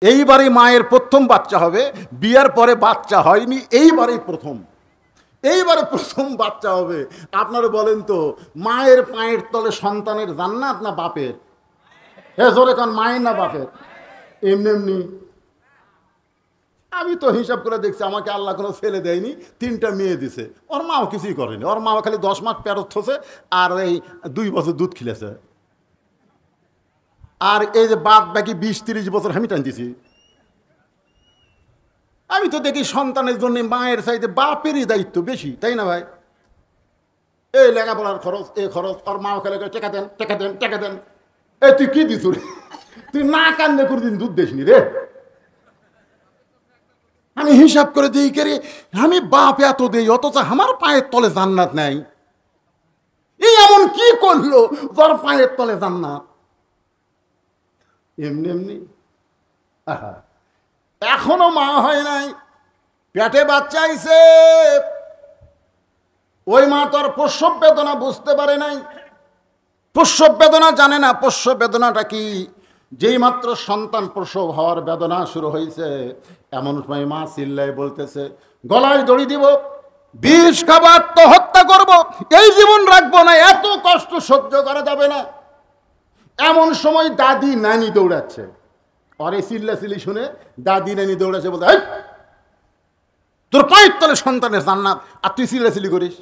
এইবারে মায়ের প্রথম বাচ্চা হবে, বিয়ার পরে বাচ্চা হয়নি, এইবারে প্রথম বাচ্চা হবে। আপনারা বলেন তো, মায়ের পায়ের তলে সন্তানের জান্নাত না বাপের? হ্যাঁ জোরে কান, মায়ের না বাপের? এমনি এমনি আমি তো হিসাব করে দেখছি, আমাকে আল্লাহ কোনো ছেলে দেয়নি, 3টা মেয়ে দিছে। ওর মাও কিছুই করেনি, ওর মা খালি 10 মাস পেরত হচ্ছে আর এই 2 বছর দুধ খিলেছে। আর এই যে বাদ বাকি 20-30 বছর আমি টানতেছি। আমি তো দেখি সন্তানের জন্য মায়ের চাইতে বাপেরই দায়িত্ব বেশি, তাই না ভাই? এই লেখাপড়ার খরচ, এই খরচ, ওর মা খেলে টেকা দেন টেকা দেন টেকা দেন। এ তুই কি দিস রে? তুই না কান্দে কোনদিন দুধ দিসনি রে। আমি হিসাব করে দিই কে রে, আমি বাপ এত দেই অথচ আমার পায়ের তলে জান্নাত নাই। এই এমন কি করলো তোর পায়ের তলে জান্নাত? এমনি এমনি এখনো মা হয় নাই, পেটে বাচ্চা আইছে, ওই মা তোর প্রসব বেদনা বুঝতে পারে নাই, প্রসব বেদনা জানে না। প্রসব বেদনাটা কি? যেই মাত্র সন্তান প্রসব হওয়ার বেদনা শুরু হয়েছে, এমন সময় মা চিল্লায় বলতেছে, গলায় দড়ি দিব, বিষ খাবো, আত্মহত্যা করব, এই জীবন রাখবো না, এত কষ্ট সহ্য করা যাবে না। এমন সময় দাদি নানি দৌড়াচ্ছে। অরে চিল্লাচিল্লি শুনে দাদি নানি দৌড়াচ্ছে, বলতে তোর পায়ের তলে সন্তানের জান্নাত আর তুই চিল্লাচিল্লি করিস,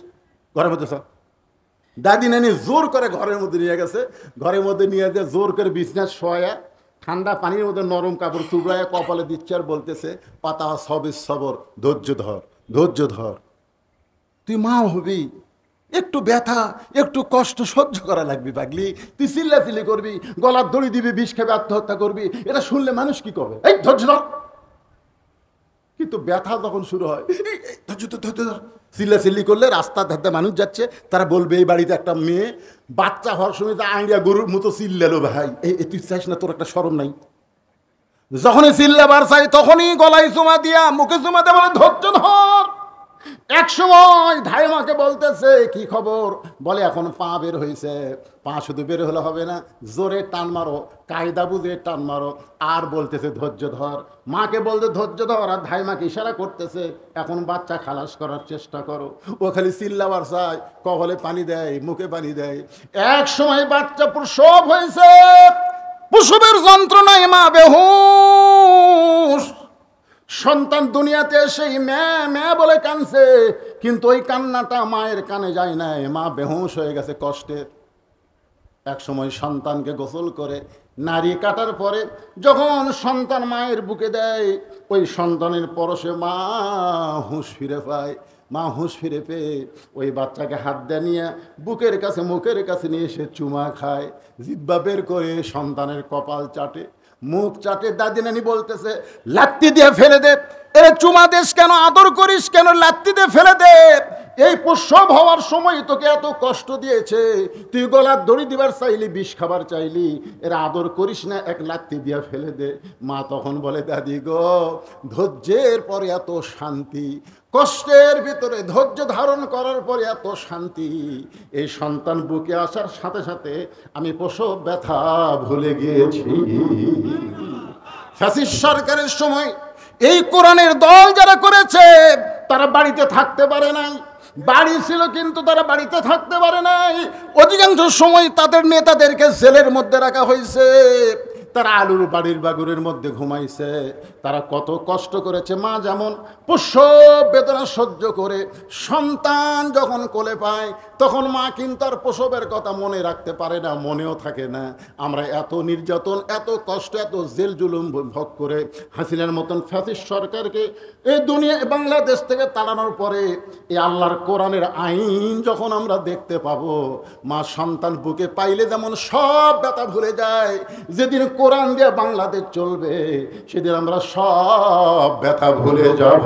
ঘরের মধ্যে সব। দাদি নানি জোর করে ঘরের মধ্যে নিয়ে গেছে, ঘরের মধ্যে নিয়ে যে জোর করে বিছনা শোয়া, ঠান্ডা পানির মধ্যে নরম কাপড় চুবড়ায় কপালে দিচ্ছে আর বলতেছে, পাতা সবে সবর, ধৈর্য ধর, ধৈর্য ধর, তুই মা হবি, একটু ব্যথা একটু কষ্ট সহ্য করা লাগবে পাগলি, তুই চিল্লাচিল্লি করবি, গলার দড়ি দিবি, বিষ খাবে, আত্মহত্যা করবি, এটা শুনলে মানুষ কি করবে? এই ধৈর্য ধর। কিন্তু ব্যথা যখন শুরু হয়, চিল্লাচিল্লি করলে রাস্তা ধারে মানুষ যাচ্ছে, তারা বলবে এই বাড়িতে একটা মেয়ে বাচ্চা হওয়ার সময় তা আইডিয়া গরুর মতো চিল্লালো। ভাই এই তুই চাইস না? তোর একটা শরম নাই? যখনই চিল্লাবার চাই তখনই গলায় চুমা দিয়া, মুখে চুমা দেওয়া, বলে ধৈর্য ধর। এক সময় ধাইমাকে বলতেছে, কি খবর? বলে এখন পা বের হয়েছে। পা শুধু বের হলে হবে না, জোরে টান মারো, কায়দা বুঝে টান মারো। আর বলতেছে ধৈর্য ধর। মাকে বলতে ধৈর্য ধর, আর ধাইমাকে ইশারা করতেছে এখন বাচ্চা খালাস করার চেষ্টা করো। ও খালি চিল্লাবার চায়, কপালে পানি দেয়, মুখে পানি দেয়। এক সময় বাচ্চা প্রসব হয়েছে, প্রসবের যন্ত্রণায় মা বেহুশ। সন্তান দুনিয়াতে সেই ম্যা বলে কানছে, কিন্তু ওই কান্নাটা মায়ের কানে যায় নাই, মা বেহুশ হয়ে গেছে কষ্টে। এক সময় সন্তানকে গোসল করে নাড়ি কাটার পরে যখন সন্তান মায়ের বুকে দেয়, ওই সন্তানের পরশে মা হুঁশ ফিরে পায়। মা হুঁশ ফিরে পেয়ে ওই বাচ্চাকে হাত দিয়ে নিয়ে বুকের কাছে মুখের কাছে নিয়ে সে চুমা খায়, জিহ্বা বের করে সন্তানের কপাল চাটে, মুখ চাটে। দাদি নানি বলতেছে, লাত্তি দিয়ে ফেলে দে, এর চুমা দেশ কেন, আদর করিস কেন, লাত্তি দিয়ে ফেলে দে। এই প্রসব হওয়ার সময় তোকে এত কষ্ট দিয়েছে, তুই গলার দড়ি দিবার চাইলি, বিষ খাবার চাইলি, এর আদর করিস না, এক লাত্তি দিয়ে ফেলে দে। মা তখন বলে, দাদি গো, ধৈর্যের পরে এত শান্তি, কষ্টের ভিতরে ধৈর্য ধারণ করার পরে এত শান্তি। এই সন্তান বুকে আসার সাথে সাথে আমি প্রসব ব্যথা ভুলে গিয়েছি। ফ্যাসিস্ট সরকারের সময় এই কোরআনের দল যারা করেছে, তারা বাড়িতে থাকতে পারে নাই। বাড়ি ছিল কিন্তু তারা বাড়িতে থাকতে পারে নাই। অধিকাংশ সময় তাদের নেতাদেরকে জেলের মধ্যে রাখা হয়েছে, তারা আলুর বাড়ির বাগুরের মধ্যে ঘুমাইছে। তারা কত কষ্ট করেছে। মা যেমন প্রসব বেদনা সহ্য করে সন্তান যখন কোলে পায়, তখন মা কিন্তু আর প্রসবের কথা মনে রাখতে পারে না, মনেও থাকে না। আমরা এত নির্যাতন, এত কষ্ট, এত জেল জুলুম ভোগ করে হাসিনার মতন ফ্যাসিস্ট সরকারকে এই দুনিয়া বাংলাদেশ থেকে তাড়ানোর পরে এই আল্লাহর কোরআনের আইন যখন আমরা দেখতে পাবো, মা সন্তান বুকে পাইলে যেমন সব ব্যথা ভুলে যায়। যেদিন কোরআন দিয়ে বাংলাদেশ চলবে, সেদিন আমরা সব ব্যথা ভুলে যাব।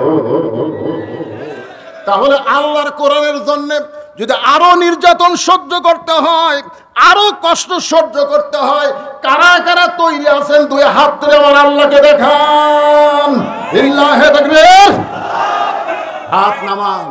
তাহলে আল্লাহর কোরআনের জন্য যদি আরো নির্যাতন সহ্য করতে হয়, আরো কষ্ট সহ্য করতে হয়, কারা কারা তৈরি আছেন? 2 হাত তুলে আমার আল্লাহকে দেখান। লিল্লাহি তাকবীর, হাত নামান।